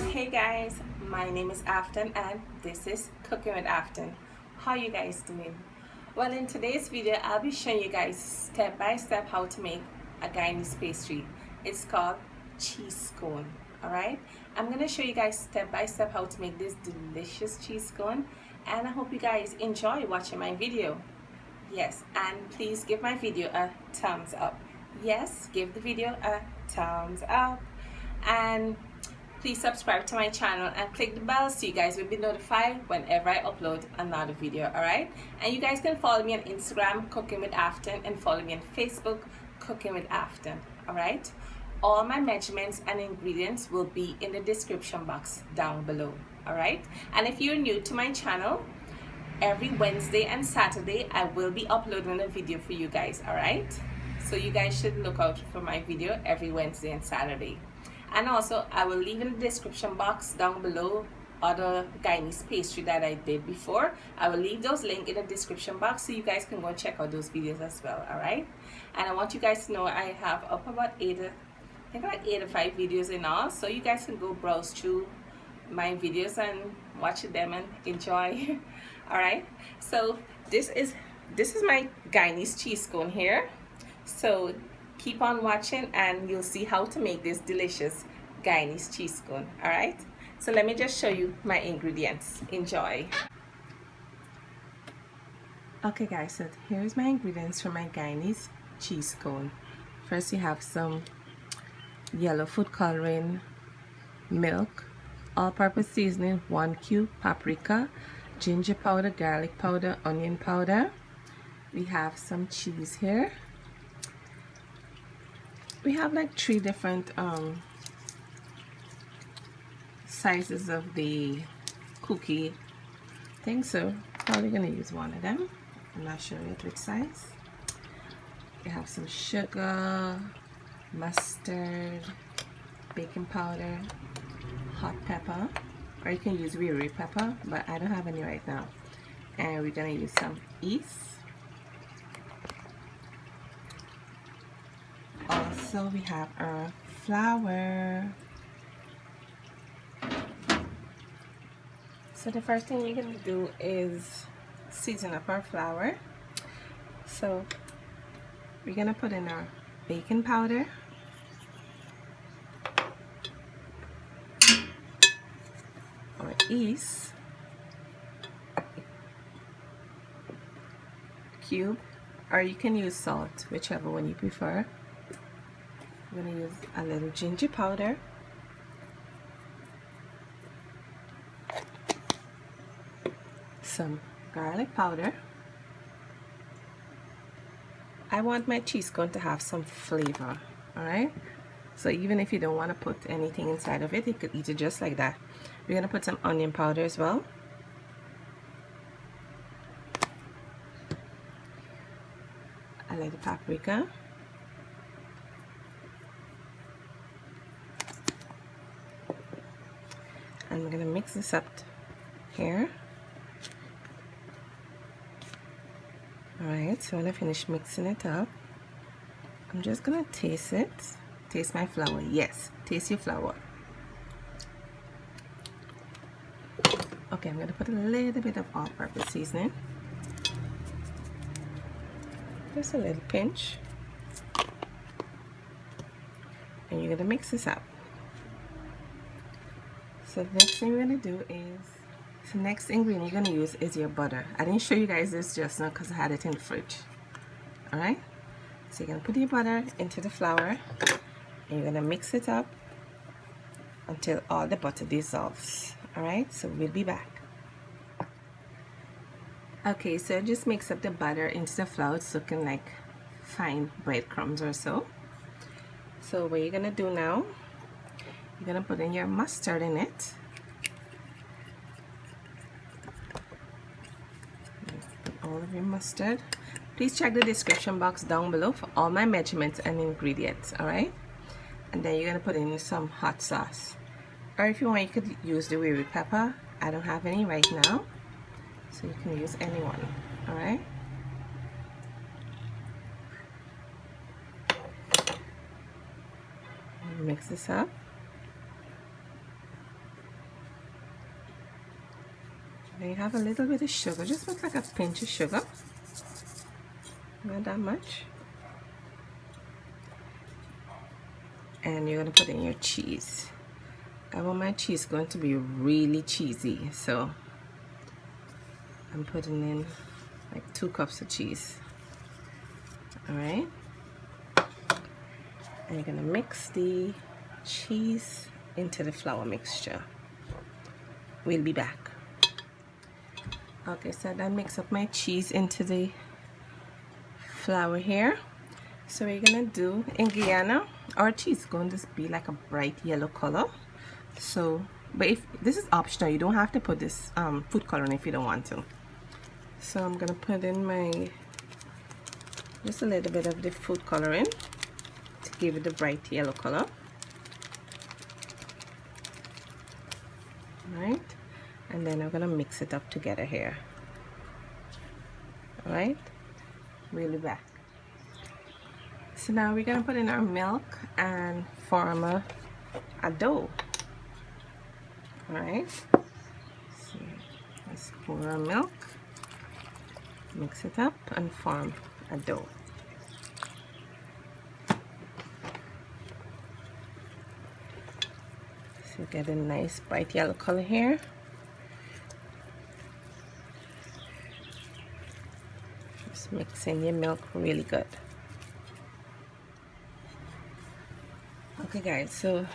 Hey guys, my name is Afton and this is Cooking with Afton. How you guys doing? Well, in today's video I'll be showing you guys step by step how to make a Guyanese pastry. It's called cheese scone. Alright, I'm gonna show you guys step by step how to make this delicious cheese scone, and I hope you guys enjoy watching my video. Yes, and please give my video a thumbs up. Yes, give the video a thumbs up, and please subscribe to my channel and click the bell so you guys will be notified whenever I upload another video. Alright, and you guys can follow me on Instagram, Cooking with Afton, and follow me on Facebook, Cooking with Afton. Alright, all my measurements and ingredients will be in the description box down below. Alright, and if you're new to my channel, every Wednesday and Saturday I will be uploading a video for you guys. Alright, so you guys should look out for my video every Wednesday and Saturday. And also I will leave in the description box down below other Guyanese pastry that I did before. I will leave those links in the description box so you guys can go and check out those videos as well. Alright, and I want you guys to know I have up about 8 or 5 videos in all, so you guys can go browse through my videos and watch them and enjoy. Alright, so this is my Guyanese cheese scone here, so keep on watching and you'll see how to make this delicious Guyanese cheese scone. Alright, so let me just show you my ingredients. Enjoy. Okay guys, so here's my ingredients for my Guyanese cheese scone. First you have some yellow food coloring, milk, all-purpose seasoning, 1 cube, paprika, ginger powder, garlic powder, onion powder. We have some cheese here. We have like 3 different sizes of the cookie thing, so probably gonna use one of them. I'm not sure yet which size. We have some sugar, mustard, baking powder, hot pepper, or you can use riri pepper, but I don't have any right now. And we're gonna use some yeast. Also we have our flour. So the first thing you're gonna do is season up our flour. So we're gonna put in our baking powder, or yeast cube, or you can use salt, whichever one you prefer. I'm going to use a little ginger powder, some garlic powder. I want my cheese scone to have some flavor. Alright, so even if you don't want to put anything inside of it, you could eat it just like that. We're going to put some onion powder as well, a little paprika, and we're going to mix this up here. Alright, so when I finish mixing it up, I'm just going to taste it. Taste my flour. Yes, taste your flour. Okay, I'm going to put a little bit of all-purpose seasoning. Just a little pinch. And you're going to mix this up. So the next thing we're going to do is, the next ingredient you're going to use is your butter. I didn't show you guys this just now because I had it in the fridge. Alright, so you're going to put your butter into the flour and you're going to mix it up until all the butter dissolves. Alright, so we'll be back. Okay, so just mix up the butter into the flour. It's looking like fine breadcrumbs or so. So what you're going to do now, you're going to put in your mustard in it. All of your mustard. Please check the description box down below for all my measurements and ingredients. Alright, and then you're going to put in some hot sauce, or if you want you could use the riri pepper. I don't have any right now, so you can use any one. Alright, Mix this up. Then you have a little bit of sugar, just looks like a pinch of sugar, not that much. And you're gonna put in your cheese. I want my cheese going to be really cheesy, so I'm putting in like 2 cups of cheese. All right, and you're gonna mix the cheese into the flour mixture. We'll be back. Okay, so I mix up my cheese into the flour here. So what you're gonna do in Guyana, our cheese is going to be like a bright yellow color. So, but if this is optional, you don't have to put this food coloring if you don't want to. So I'm gonna put in my just a little bit of the food coloring to give it the bright yellow color. Right, and then I'm gonna mix it up together here. All right, we'll be back. So now we're gonna put in our milk and form a dough. All right, so let's pour our milk, mix it up, and form a dough. So get a nice bright yellow color here. Just mix in your milk really good. Okay guys, so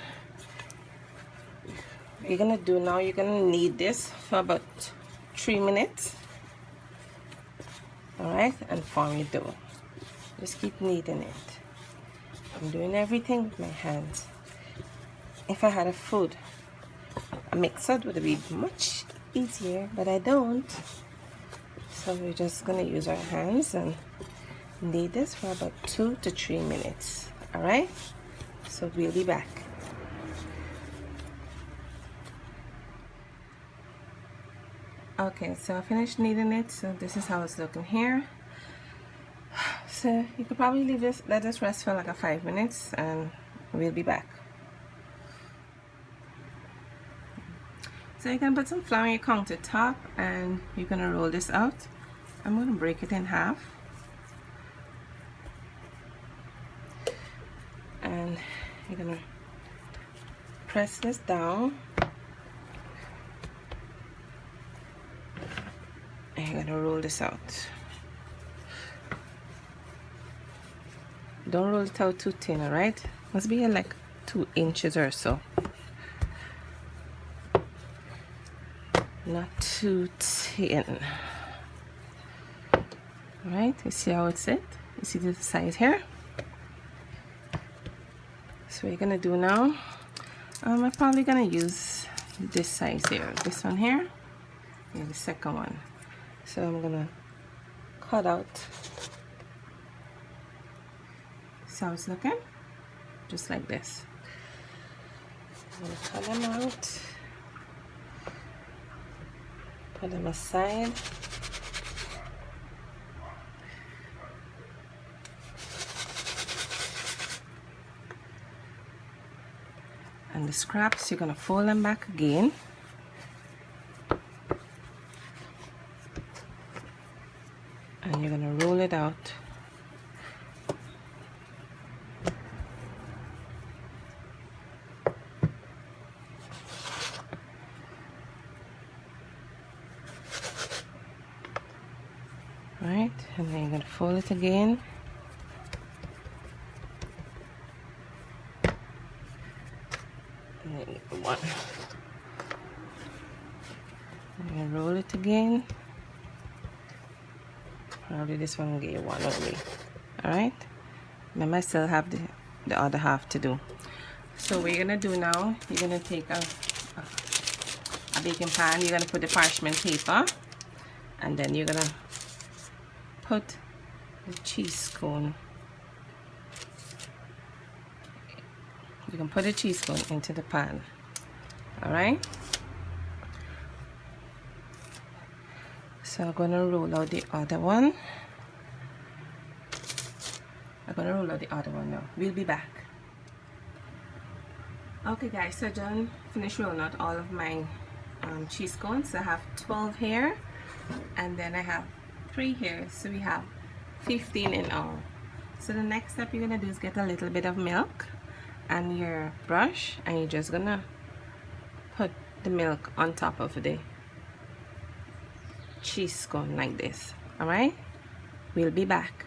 what you're gonna do now, you're gonna knead this for about 3 minutes. All right, and form your dough. Just keep kneading it. I'm doing everything with my hands. If I had a food mixer, it would be much easier, but I don't. So we're just gonna use our hands and knead this for about 2 to 3 minutes. All right, so we'll be back. Okay, so I finished kneading it, so this is how it's looking here. So you could probably leave this, let this rest for like a 5 minutes, and we'll be back. So you can put some flour on your countertop, and you're gonna roll this out. I'm gonna break it in half, and you're gonna press this down. And you're gonna roll this out. Don't roll it out too thin, all right? Must be like 2 inches or so. Not too thin. All right, you see how it's set? You see the size here? So what you're gonna do now, I'm probably gonna use this size here, this one here, and the second one. So I'm gonna cut out. See how it's looking? Just like this. I'm gonna cut them out. Put them aside. And the scraps, you're gonna fold them back again. And you're gonna roll it out. Right, and then you're gonna fold it again. And then one. And then roll it again. Probably this one will get you one only. Alright? Remember, I still have the other half to do. So what you're gonna do now, you're gonna take a baking pan, you're gonna put the parchment paper, and then you're gonna put the cheese scone. You can put the cheese scone into the pan. Alright? So I'm gonna roll out the other one. I'm gonna roll out the other one now. We'll be back. Okay guys, so I done finished rolling out all of my cheese cones. I have 12 here, and then I have 3 here, so we have 15 in all. So the next step you're gonna do is get a little bit of milk and your brush, and you're just gonna put the milk on top of the cheese cone like this. All right, we'll be back.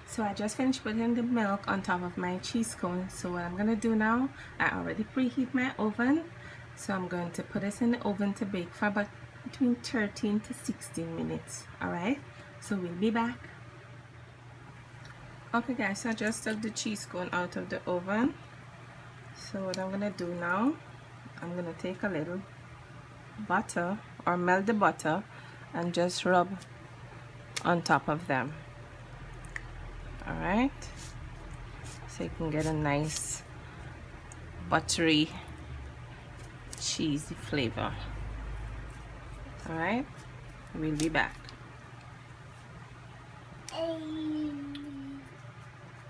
So I just finished putting the milk on top of my cheese cone. So what I'm gonna do now, I already preheat my oven, so I'm going to put this in the oven to bake for about between 13 to 16 minutes. All right, so we'll be back. Okay guys, so I just took the cheese cone out of the oven. So what I'm gonna do now, I'm gonna take a little butter, or melt the butter, and just rub on top of them. All right, so you can get a nice buttery cheesy flavor. All right, we'll be back.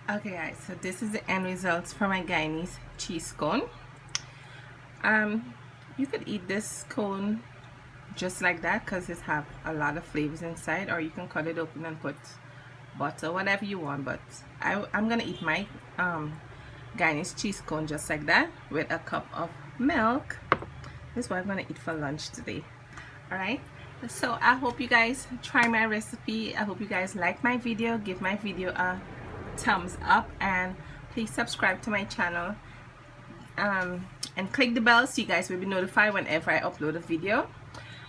Okay guys, so this is the end results for my Guyanese cheese cone. You could eat this cone just like that because it have a lot of flavors inside, or you can cut it open and put butter, whatever you want, but I'm gonna eat my Guyanese cheese cone just like that with a cup of milk. This is what I'm gonna eat for lunch today. All right, so I hope you guys try my recipe. I hope you guys like my video. Give my video a thumbs up, and please subscribe to my channel, and click the bell so you guys will be notified whenever I upload a video.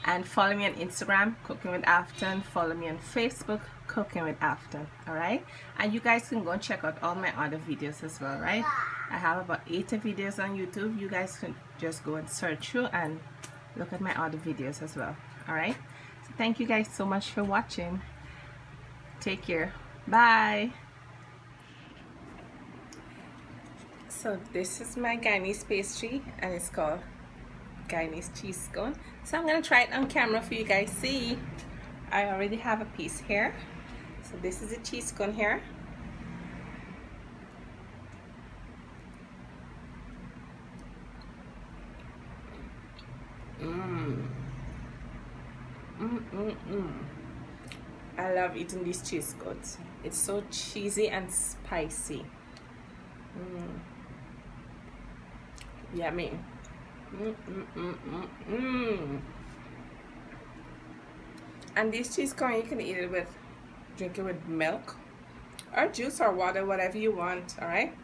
And follow me on Instagram, Cooking with Afton. Follow me on Facebook, Cooking with Afton. All right, and you guys can go and check out all my other videos as well. Right, I have about 80 videos on YouTube. You guys can just go and search through and look at my other videos as well. All right, so thank you guys so much for watching. Take care. Bye. So this is my Guyanese pastry, and it's called Guyanese cheese cone. So I'm gonna try it on camera for you guys. See, I already have a piece here. So this is a cheese cone here. I love eating these cheese cones. It's so cheesy and spicy. Yummy. And this cheese cone, you can eat it with, drink it with milk or juice or water, whatever you want. All right,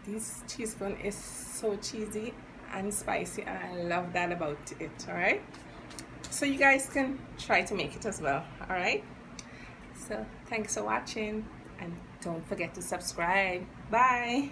this cheese cone is so cheesy and spicy, and I love that about it. All right, so you guys can try to make it as well. All right, so thanks for watching, and don't forget to subscribe. Bye.